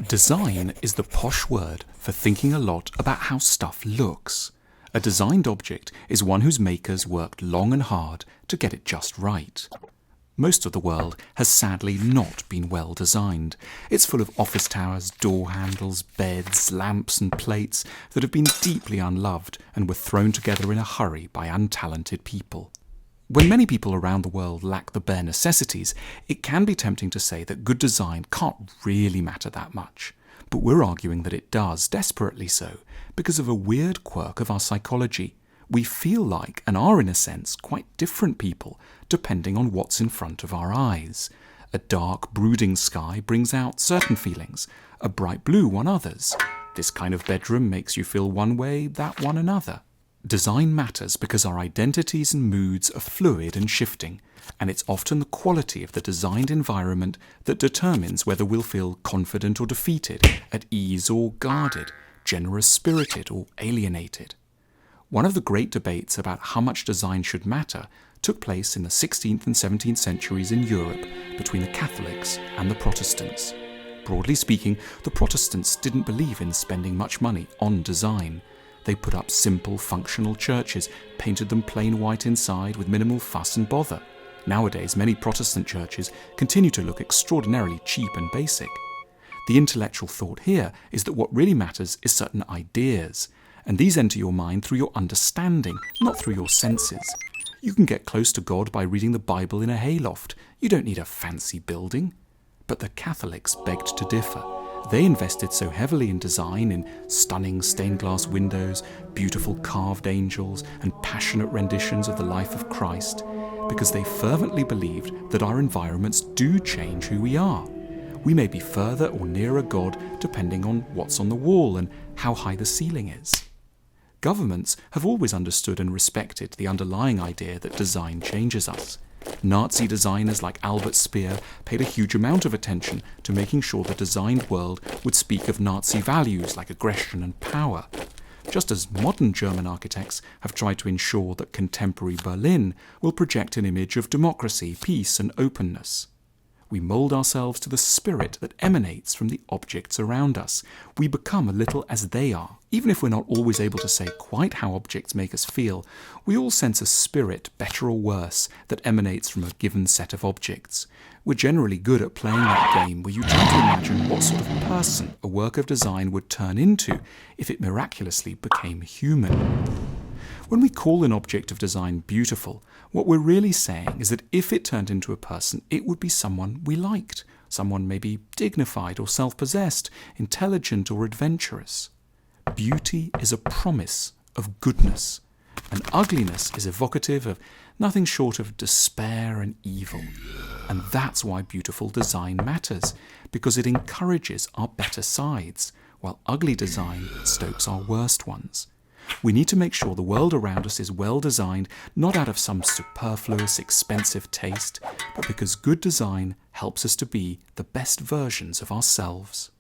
Design is the posh word for thinking a lot about how stuff looks. A designed object is one whose makers worked long and hard to get it just right. Most of the world has sadly not been well designed. It's full of office towers, door handles, beds, lamps and plates that have been deeply unloved and were thrown together in a hurry by untalented people. When many people around the world lack the bare necessities, it can be tempting to say that good design can't really matter that much. But we're arguing that it does, desperately so, because of a weird quirk of our psychology. We feel like, and are in a sense, quite different people, depending on what's in front of our eyes. A dark, brooding sky brings out certain feelings, a bright blue one others. This kind of bedroom makes you feel one way, that one another. Design matters because our identities and moods are fluid and shifting, and it's often the quality of the designed environment that determines whether we'll feel confident or defeated, at ease or guarded, generous-spirited or alienated. One of the great debates about how much design should matter took place in the 16th and 17th centuries in Europe between the Catholics and the Protestants. Broadly speaking, the Protestants didn't believe in spending much money on design. They put up simple, functional churches, painted them plain white inside with minimal fuss and bother. Nowadays, many Protestant churches continue to look extraordinarily cheap and basic. The intellectual thought here is that what really matters is certain ideas, and these enter your mind through your understanding, not through your senses. You can get close to God by reading the Bible in a hayloft. You don't need a fancy building. But the Catholics begged to differ. They invested so heavily in design, in stunning stained glass windows, beautiful carved angels, and passionate renditions of the life of Christ, because they fervently believed that our environments do change who we are. We may be further or nearer God depending on what's on the wall and how high the ceiling is. Governments have always understood and respected the underlying idea that design changes us. Nazi designers like Albert Speer paid a huge amount of attention to making sure the designed world would speak of Nazi values like aggression and power. Just as modern German architects have tried to ensure that contemporary Berlin will project an image of democracy, peace and openness. We mould ourselves to the spirit that emanates from the objects around us. We become a little as they are. Even if we're not always able to say quite how objects make us feel, we all sense a spirit, better or worse, that emanates from a given set of objects. We're generally good at playing that game where you try to imagine what sort of person a work of design would turn into if it miraculously became human. When we call an object of design beautiful, what we're really saying is that if it turned into a person, it would be someone we liked, someone maybe dignified or self-possessed, intelligent or adventurous. Beauty is a promise of goodness, and ugliness is evocative of nothing short of despair and evil. And that's why beautiful design matters, because it encourages our better sides, while ugly design stokes our worst ones. We need to make sure the world around us is well designed, not out of some superfluous, expensive taste, but because good design helps us to be the best versions of ourselves.